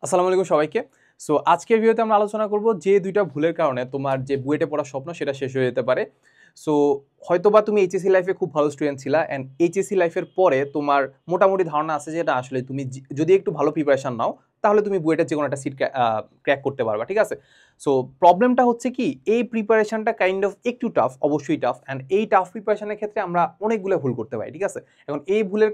আসসালামু আলাইকুম সবাইকে। সো আজকের ভিডিওতে আমরা আলোচনা করব যে দুইটা ভুলের কারণে তোমার যে বুয়েটে পড়ার স্বপ্ন সেটা শেষ হয়ে যেতে পারে। সো হয়তোবা তুমি এইচএসসি লাইফে খুব ভালো স্টুডেন্ট ছিলা অ্যান্ড এইচএসসি লাইফের পরে তোমার মোটামুটি ধারণা আছে যে এটা আসলে তুমি যদি একটু ভালো প্রিপারেশন নাও তাহলে তুমি বুয়েটের যে কোনো একটা সিট ক্র্যাক করতে পারবা, ঠিক আছে? সো প্রবলেমটা হচ্ছে কি, এই প্রিপারেশনটা কাইন্ড অফ একটু টাফ, অবশ্যই টাফ, অ্যান্ড এই টাফ প্রিপারেশনের ক্ষেত্রে আমরা অনেকগুলো ভুল করতে পারি, ঠিক আছে? এখন এই ভুলের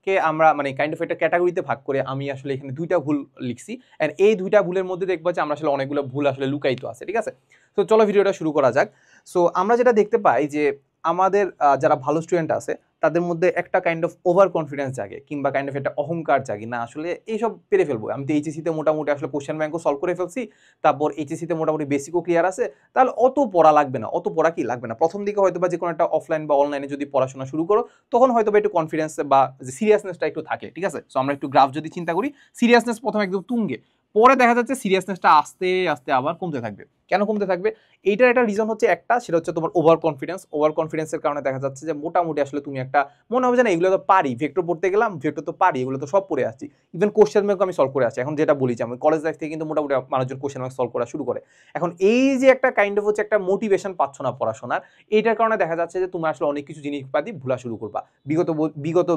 কে আমরা কাইন্ড অফ একটা ক্যাটাগরিতে ভাগ করে আমি আসলে এখানে দুইটা ভুল লিখছি, অ্যান্ড এই দুইটা ভুলের মধ্যে দেখবো যে আমরা আসলে অনেকগুলো ভুল আসলে লুকায়িত আছে, ঠিক আছে? তো চলো ভিডিওটা শুরু করা যাক। সো আমরা যেটা দেখতে পাই যে আমাদের যারা ভালো স্টুডেন্ট আছে তাদের মধ্যে একটা কাইন্ড অফ ওভার কনফিডেন্স জাগে, কিংবা কাইন্ড অফ একটা অহংকার জাগে, না আসলে এইসব পেরে ফেলবো, আমি তো এইচএসসিতে মোটামুটি আসলে কোশ্চেন ব্যাংকও সলভ করে ফেলছি, তারপর এইচএসসিতে মোটামুটি বেসিকও ক্লিয়ার আছে, তাহলে অত পড়া লাগবে না, অত পড়া কি লাগবে না। প্রথম দিকে হয়তো বা যে কোনো একটা অফলাইন বা অনলাইনে যদি পড়াশোনা শুরু করো তখন হয়তো বা একটু কনফিডেন্স বা সিরিয়াসনেসটা একটু থাকে, ঠিক আছে? সো আমরা একটু গ্রাফ যদি চিন্তা করি, সিরিয়াসনেস প্রথমে একদম তুঙ্গে, পরে দেখা যাচ্ছে সিরিয়াসনেসটা আস্তে আস্তে আবার কমতে থাকবে। কেন কমতে থাকবে? এইটার একটা রিজন হচ্ছে, একটা সেটা হচ্ছে তোমার ওভার কনফিডেন্স। ওভার কনফিডেন্সের কারণে দেখা যাচ্ছে যে মোটামুটি আসলে তুমি একটা মনে হবে যে না এগুলো তো পারি, ভেক্টর পড়তে গেলাম, ভেক্টর তো পারি, এগুলো তো সব পড়ে আসছি, ইভেন কোশ্চেন ব্যাংক আমি সলভ করে আসছি। এখন যেটা বলি যে আমি কলেজ লাইফ থেকে কিন্তু মোটামুটি মানুষজন কোশ্চেন ব্যাংক সলভ করা শুরু করে। এখন এই যে একটা কাইন্ড অফ হচ্ছে একটা মোটিভেশন পাচ্ছ না পড়াশোনার, এইটার কারণে দেখা যাচ্ছে যে তুমি আসলে অনেক কিছু জিনিসপাতি ভুলা শুরু করবা, বিগত বিগত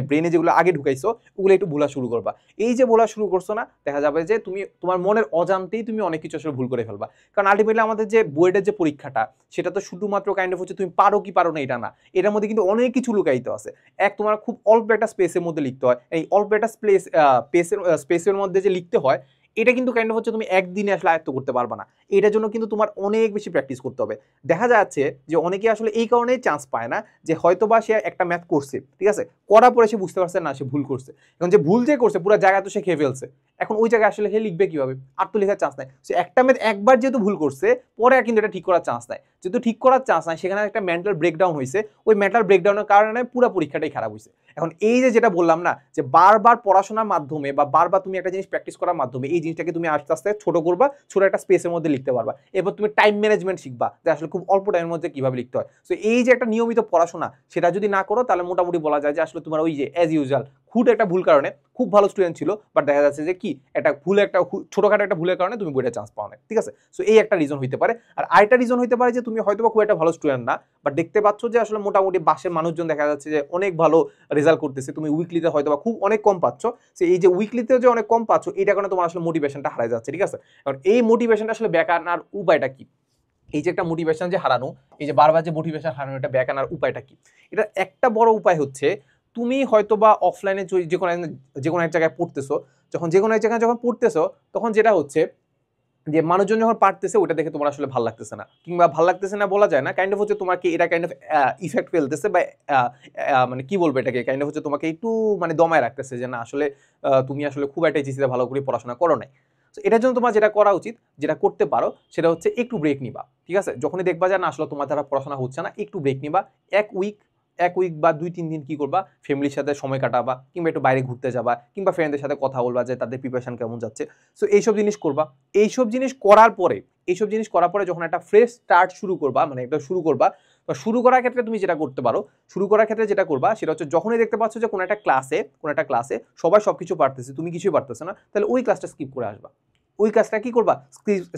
ব্রেনে যেগুলো আগে ঢুকাইছো ওগুলো একটু ভুলা শুরু করবা। এই যে ভুলা শুরু করছো না, দেখা যাবে যে তুমি তোমার মনের অজান্তেই তুমি অনেক কিছু আসলে ভুল করে ফেলবা। কারণ আলটিমেটলি আমাদের যে বুয়েটের যে পরীক্ষাটা, সেটা তো শুধুমাত্র কাইন্ড অফ হচ্ছে তুমি পারো কি পারো না এটা না, এটার মধ্যে কিন্তু অনেক কিছু লুকায়িত আছে। তোমার খুব অল্প একটা স্পেসের মধ্যে লিখতে হয়, এই অল্প একটা স্পেসের মধ্যে যে লিখতে হয়, এটা কিন্তু কাইন্ড অফ হচ্ছে তুমি একদিনে আসলে আয়ত্ত করতে পারবা না। এটার জন্য কিন্তু তোমার অনেক বেশি প্র্যাকটিস করতে হবে। দেখা যাচ্ছে যে অনেকে আসলে এই কারণেই চান্স পায় না যে হয়তোবা সে একটা ম্যাথ করছে, ঠিক আছে, করার পরে সে বুঝতে পারছে না সে ভুল করছে। এখন যে ভুল যে করছে পুরো জায়গা তো সে খেয়ে ফেলছে, এখন ওই জায়গায় আসলে সে লিখবে কিভাবে? আর তো লেখার চান্স নাই। সে একটা ম্যাথ একবার যেহেতু ভুল করছে, পরে আর কিন্তু এটা ঠিক করার চান্স নাই। যেহেতু ঠিক করার চান্স নাই, সেখানে একটা মেন্টাল ব্রেকডাউন হয়েছে, ওই মেন্টাল ব্রেকডাউনের কারণে পুরো পরীক্ষাটাই খারাপ হয়েছে। এখন এই যে যেটা বললাম না, যে বারবার পড়াশোনার মাধ্যমে বা বারবার তুমি একটা জিনিস প্র্যাকটিস করার মাধ্যমে এই জিনিসটাকে তুমি আস্তে আস্তে ছোট করবা, ছোট একটা স্পেসের মধ্যে লিখতে পারবা। এরপর তুমি টাইম ম্যানেজমেন্ট শিখবা যে আসলে খুব অল্প টাইমের মধ্যে কিভাবে লিখতে হয়। সো এই যে একটা নিয়মিত পড়াশোনা, সেটা যদি না করো তাহলে মোটামুটি বলা যায় যে আসলে তোমার ওই যে অ্যাজ ইউজুয়াল খুব একটা ভুল কারণে, খুব ভালো স্টুডেন্ট ছিল বাট দেখা যাচ্ছে যে কি একটা ভুল, একটা ছোটখাটো একটা ভুলের কারণে তুমি বইটা চান্স পাও না, ঠিক আছে? সো এই একটা রিজন হইতে পারে। আর আরেকটা রিজন হইতে পারে যে তুমি হয়তো খুব একটা ভালো স্টুডেন্ট না, বাট দেখতে পাচ্ছ যে আসলে মোটামুটি বাসের মানুষজন দেখা যাচ্ছে যে অনেক ভালো রেজাল্ট করতেছে, তুমি উইকলিতে হয়তো খুব অনেক কম পাচ্ছ। সো এই যে উইকলিতে যে অনেক কম পাচ্ছ, এইটা কারণে তোমার আসলে মোটিভেশনটা হারাই যাচ্ছে, ঠিক আছে? কারণ এই মোটিভেশনটা আসলে ব্যাক আনার উপায়টা কি? এই যে একটা মোটিভেশন যে হারানো, এই যে বারবার যে মোটিভেশন হারানো, এটা ব্যাক আনার উপায়টা কি? এটা একটা বড় উপায় হচ্ছে, তুমি হয়তোবা অফলাইনে যে কোনো এক জায়গায় পড়তেছো, যখন যে কোনো এক জায়গায় যখন পড়তেছো, তখন যেটা হচ্ছে যে মানুষজন যখন পারতেছে ওটা দেখে তোমার আসলে ভালো লাগতেছে না, কিংবা ভালো লাগতেছে না বলা যায় না, কাইন্ড অফ হচ্ছে তোমাকে এটা কাইন্ড অফ ইফেক্ট ফেলতেছে, বা কি বলবো এটাকে, কাইন্ড অফ হচ্ছে তোমাকে একটু দমায় রাখতেছে যে না আসলে তুমি আসলে খুব একটা জিসিতে ভালো করে পড়াশোনা করো নাই। তো এটার জন্য তোমার যেটা করা উচিত, যেটা করতে পারো, সেটা হচ্ছে একটু ব্রেক নিবা, ঠিক আছে? যখনই দেখবা যে না আসলে তোমার দ্বারা পড়াশোনা হচ্ছে না, একটু ব্রেক নিবা। এক উইক, এক উইক বা 2-3 দিন কি করবা, ফ্যামিলির সাথে সময় কাটাবা, কিংবা একটু বাইরে ঘুরতে যাবা, কিংবা ফ্রেন্ডদের সাথে কথা বলবা যে তাদের প্রিপারেশন কেমন যাচ্ছে। সো এইসব জিনিস করবা। এইসব জিনিস করার পরে, যখন একটা ফ্রেশ স্টার্ট শুরু করবা, এটা শুরু করবা, বা শুরু করার ক্ষেত্রে তুমি যেটা করতে পারো, শুরু করার ক্ষেত্রে যেটা করবা সেটা হচ্ছে, যখনই দেখতে পাচ্ছ যে কোনো একটা ক্লাসে সবাই সবকিছু পারতেছে, তুমি কিছুই পারতেছে না, তাহলে ওই ক্লাসটা স্কিপ করে আসবা। ওই কাজটা কি করবা,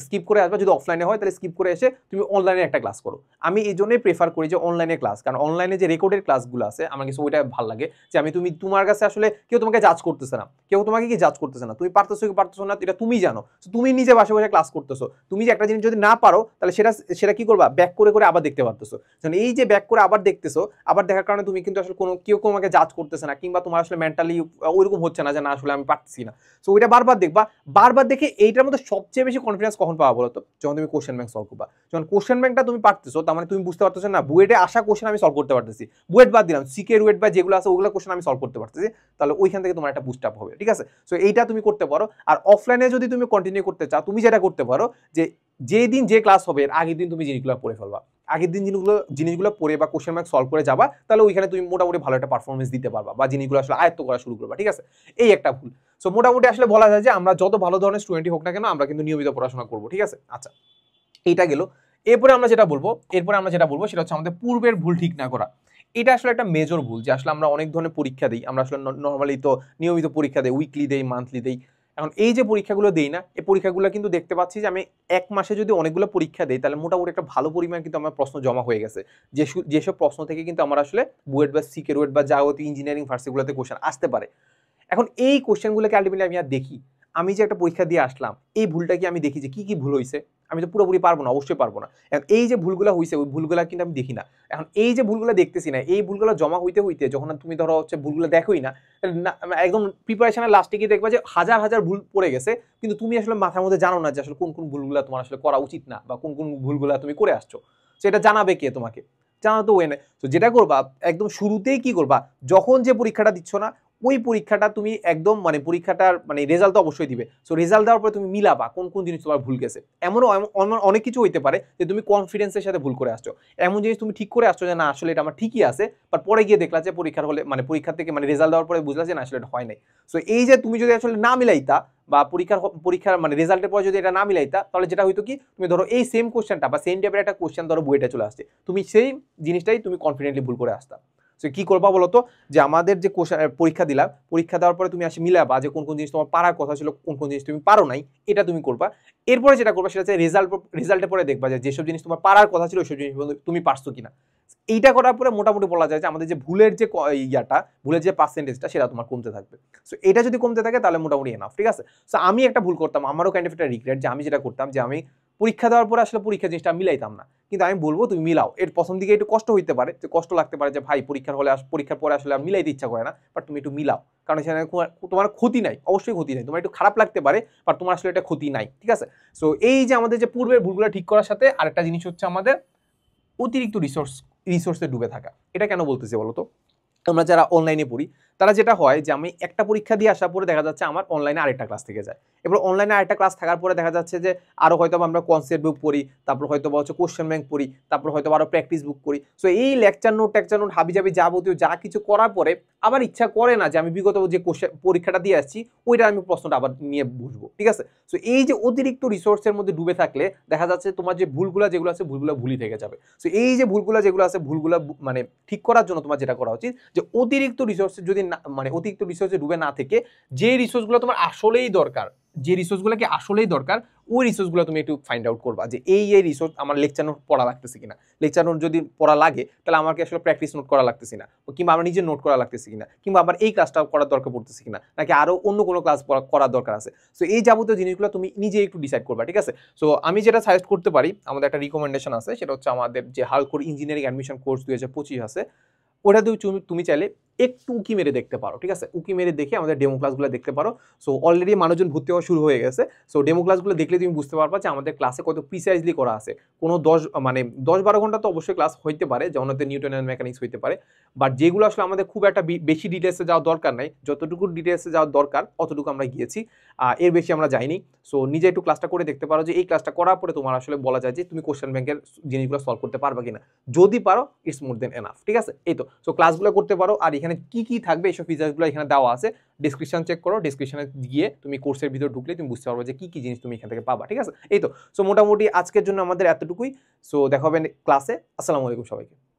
স্কিপ করে আসবা। যদি অফলাইনে হয় তাহলে স্কিপ করে এসে তুমি অনলাইনে একটা ক্লাস করো। আমি এই জন্যই প্রেফার করি যে অনলাইনে ক্লাস, কারণ অনলাইনে যে রেকর্ডের ক্লাসগুলো আছে আমার কাছে ওইটা ভালো লাগে, যে তোমার কাছে আসলে কেউ তোমাকে জাজ করতেছে না, কেউ তোমাকে কি জাজ করতেছে না, তুমি পারতেছো কি পারতেছো না এটা তুমি জানো। তুমি নিজে বাসা বসে ক্লাস করতেছো, তুমি যে একটা জিনিস যদি না পারো তাহলে সেটা সেটা কি করবা, ব্যাক করে করে আবার দেখতে পারতেছো। এই যে ব্যাক করে আবার দেখতেছো, আবার দেখার কারণে তুমি কিন্তু আসলে কেউ তোমাকে জাজ করতেছে না, কিংবা তোমার আসলে মেন্টালি ওইরকম হচ্ছে না যে না আসলে আমি পারতেছি না। সো ওইটা বারবার দেখবা, বারবার দেখে এইটার মধ্যে সবচেয়ে বেশি কনফিডেন্স কখন পাওয়া বলো তো, যখন তুমি কোশ্চেন ব্যাংক সলভ করবা। যখন কোশ্চেন ব্যাংকটা তুমি পারতেছো, তার মানে তুমি বুঝতে পারতেছো না বুয়েটে আসা কোশ্চেন আমি সলভ করতে পারতেছি, বুয়েট বাদ দিলাম, সিকে রুয়েট বা যেগুলো আছে ওগুলো কোশ্চেন আমি সলভ করতে পারতেছি, তাহলে ওইখান থেকে তোমার একটা বুস্ট আপ হবে, ঠিক আছে? সো এইটা তুমি করতে পারো। আর অফলাইনে যদি তুমি কন্টিনিউ করতে চাও, তুমি যেটা করতে পারো যে যেই দিন যে ক্লাস হবে এর আগের দিন তুমি জিনিসগুলো পড়ে ফেলবা, আগের দিন জিনিসগুলো পড়ে বা কোশ্চেন ব্যাংক সলভ করে যাবা, তাহলে ওইখানে তুমি মোটামুটি ভালো একটা পারফরমেন্স দিতে পারবা, বা জিনিসগুলো আসলে আয়ত্ত করা শুরু করবা, ঠিক আছে? এই একটা ভুল। সো মোটামুটি আসলে বলা যায় যে আমরা যত ভালো ধরনের স্টুডেন্টই হোক না কেন, আমরা কিন্তু নিয়মিত পড়াশোনা করবো, ঠিক আছে? আচ্ছা, এইটা গেল। এরপরে আমরা যেটা বলবো সেটা হচ্ছে আমাদের পূর্বের ভুল ঠিক না করা। এটা আসলে একটা মেজর ভুল, যে আসলে আমরা অনেক ধরনের পরীক্ষা দিই, আমরা আসলে নর্মালি তো নিয়মিত পরীক্ষা দেই, উইকলি দেই, মান্থলি দেই, এখন এই যে পরীক্ষাগুলো দেই না, এই পরীক্ষাগুলো কিন্তু দেখতে পাচ্ছি যে আমি 1 মাসে যদি অনেকগুলো পরীক্ষা দেই তাহলে মোটামুটি একটা ভালো পরিমাণ কিন্তু আমার প্রশ্ন জমা হয়ে গেছে, যেসব প্রশ্ন থেকে কিন্তু আমার আসলে বুয়েট বা সিকে রুয়েট বা যাবতীয় ইঞ্জিনিয়ারিং ভার্সিটিগুলোতে কোশ্চেন আসতে পারে। এখন এই কোশ্চেনগুলোকে আলটিমেটলি আমি আর দেখি, আমি যে একটা পরীক্ষা দিয়ে আসলাম এই ভুলটা কি আমি দেখি যে কি কি ভুল হয়েছে, আমি তো পুরোপুরি পারবো না, অবশ্যই পারবো না। এখন এই যে ভুলগুলো হয়েছে ওই ভুলগুলো কিন্তু আমি দেখি না। এখন এই যে ভুলগুলো দেখতেছি না, এই ভুলগুলো জমা হইতে হইতে যখন তুমি ধরো হচ্ছে ভুলগুলো দেখোই না, একদম প্রিপারেশনের লাস্টে গিয়ে দেখবা যে হাজার হাজার ভুল পড়ে গেছে, কিন্তু তুমি আসলে মাথার মধ্যে জানো না যে আসলে কোন কোন ভুলগুলো তোমার আসলে করা উচিত না বা কোন কোন ভুলগুলো তুমি করে আসছো। সেটা জানাবে কে তোমাকে? জানা তো ওয়ে না। তো যেটা করবা একদম শুরুতেই কি করবা, যখন যে পরীক্ষাটা দিচ্ছ না ওই পরীক্ষাটা তুমি একদম মানে পরীক্ষাটার মানে রেজাল্ট তো অবশ্যই দিবে, সো রেজাল্ট দেওয়ার পরে তুমি মিলাবা কোন কোন জিনিস তোমার ভুল গেছে। এমনও অনেক কিছু হইতে পারে যে তুমি কনফিডেন্সের সাথে ভুল করে আসছো, এমন জিনিস তুমি ঠিক করে আসছো যে না আসলে এটা আমার ঠিকই আছে, বাট পরে গিয়ে দেখলা যে পরীক্ষার হলে মানে পরীক্ষা থেকে মানে রেজাল্ট দেওয়ার পরে বুঝলা যে না আসলে এটা হয় নাই। সো এই যে তুমি যদি আসলে না মিলাইতা বা পরীক্ষার মানে রেজাল্টের পরে যদি এটা না মিলাইতা, তাহলে যেটা হইতো কি, তুমি ধরো এই সেম কোশ্চেনটা বা সেম টাইপের একটা কোশ্চেন ধরো বইটা চলে আসছে, তুমি সেই জিনিসটাই তুমি কনফিডেন্টলি ভুল করে আসতা। সো কি করবা বলতো, যে আমাদের যে পরীক্ষা দিলাম, পরীক্ষা দেওয়ার পরে তুমি আসে মিলাবা যে কোন কোন জিনিস তোমার পারার কথা ছিল, কোন কোন জিনিস তুমি পারো নাই, এটা তুমি করবা। এরপরে যেটা করবা সেটা হচ্ছে রেজাল্টের পরে দেখবা যে যেসব জিনিস তোমার পারার কথা ছিল ওইসব জিনিস তুমি পারছো কিনা। এইটা করার পরে মোটামুটি বলা যায় যে আমাদের যে ভুলের যে ভুলের যে পার্সেন্টেজটা সেটা তোমার কমতে থাকবে। সো এটা যদি কমতে থাকে তাহলে মোটামুটি এনাফ, ঠিক আছে। সো আমি একটা ভুল করতাম, আমারও কাইন্ড অফ একটা রিগ্রেট, যে আমি যেটা করতাম যে আমি পরীক্ষা দেওয়ার পরে আসলে পরীক্ষা জিনিসটা মিলাইতাম না। কিন্তু আমি বলবো তুমি মিলাও, এর প্রথম দিকে একটু কষ্ট হইতে পারে, যে কষ্ট লাগতে পারে যে ভাই পরীক্ষার পরে আসলে আর মিলাইতে ইচ্ছা করে না, বাট তুমি একটু মিলাও, কারণ সেখানে তোমার ক্ষতি নাই, অবশ্যই ক্ষতি নাই, তোমার একটু খারাপ লাগতে পারে বাট তোমার আসলে এটা ক্ষতি নাই, ঠিক আছে। সো এই যে আমাদের যে পূর্বের ভুলগুলো ঠিক করার সাথে আরেকটা জিনিস হচ্ছে আমাদের অতিরিক্ত রিসোর্সে ডুবে থাকা। এটা কেন বলতেছি বলতো, আমরা যারা অনলাইনে পড়ি তারা যেটা হয় যে আমি একটা পরীক্ষা দিয়ে আসার পরে দেখা যাচ্ছে আমার অনলাইনে আরেকটা ক্লাস থেকে যায়, এবার অনলাইনে আরেকটা ক্লাস থাকার পরে দেখা যাচ্ছে যে আরো হয়তো আমরা কনসেপ্ট বুক পড়ি, তারপর হয়তো হচ্ছে কোশ্চেন ব্যাংক পড়ি, তারপর হয়তো আরো প্র্যাকটিস বুক করি। সো এই লেকচার নোট হাবিজাবি যাবতীয় যা কিছু করার পরে আবার ইচ্ছা করে না যে আমি বিগত যে পরীক্ষাটা দিয়ে আসছি ওইটা আমি প্রশ্নটা আবার নিয়ে বুঝবো, ঠিক আছে। সো এই যে অতিরিক্ত রিসোর্সের মধ্যে ডুবে থাকলে দেখা যাচ্ছে তোমার যে ভুলগুলো যেগুলো আছে ভুলগুলো ভুলই থেকে যাবে। সো এই যে ভুলগুলো যেগুলো আছে ভুলগুলো মানে ঠিক করার জন্য তোমার যেটা করা উচিত যে অতিরিক্ত রিসোর্সে যদি মানে অতিরিক্ত রিসোর্সে ডুবে না থেকে যে রিসোর্সগুলো তোমার আসলেই দরকার, যে রিসোর্সগুলোকে আসলেই দরকার ওই রিসোর্সগুলো তুমি একটু ফাইন্ড আউট করবা যে এই রিসোর্স আমার লেকচার নোট পড়া লাগতেছে কিনা, লেকচার নোট যদি পড়া লাগে তাহলে আমাকে আসলে প্র্যাকটিস নোট করা লাগতেছে না, কিংবা আমার নিজের নোট করা লাগতেছে কিনা, কিংবা আমার এই ক্লাসটা করার দরকার পড়তেছে কিনা, নাকি আরো অন্য কোনো ক্লাস করার দরকার আছে। সো এই যাবতীয় জিনিসগুলো তুমি নিজে একটু ডিসাইড করবা, ঠিক আছে। সো আমি যেটা সাজেস্ট করতে পারি, আমাদের একটা রিকমেন্ডেশন আছে, সেটা হচ্ছে আমাদের যে হালকোর ইঞ্জিনিয়ারিং অ্যাডমিশন কোর্স 2025 আছে, ওটা তুমি চাইলে একটু উকি মেরে দেখতে পারো, ঠিক আছে। উকি মেরে দেখে আমাদের ডেমো ক্লাসগুলো দেখতে পারো। সো অলরেডি মানুষজন ভর্তি হওয়া শুরু হয়ে গেছে। সো ডেমো ক্লাসগুলো দেখলে তুমি বুঝতে পারবা যে আমাদের ক্লাসে কত প্রিসাইজলি করা আছে। কোনো 10-12 ঘন্টা তো অবশ্যই ক্লাস হইতে পারে, যেমন নিউটনের মেকানিক্স হইতে পারে, বাট যেগুলো আসলে আমাদের খুব একটা বেশি ডিটেলসে যাওয়ার দরকার নাই, যতটুকু ডিটেলসে যাওয়ার দরকার অতটুকু আমরা গিয়েছি, এর বেশি আমরা যাইনি। সো নিজে একটু ক্লাসটা করে দেখতে পারো যে এই ক্লাসটা করার পরে তোমার আসলে বলা যায় যে তুমি কোশ্চেন ব্যাংকের জিনিসগুলো সলভ করতে পারবা কিনা। যদি পারো ইটস মোর দেন এনাফ, ঠিক আছে। এই তো, সো ক্লাসগুলো করতে পারো। আর এখানে কি কি থাকবে এইসব ফিচার্সগুলো এখানে দেওয়া আছে, ডিসক্রিপশন চেক করো, ডিসক্রিপশনে গিয়ে তুমি কোর্সের ভিতর ঢুকলে তুমি বুঝতে পারবে যে কি কি জিনিস তুমি এখান থেকে পাবা, ঠিক আছে। এই তো, সো মোটামুটি আজকের জন্য আমাদের এতটুকুই। সো দেখা হবে ক্লাসে। আসসালামু আলাইকুম সবাইকে।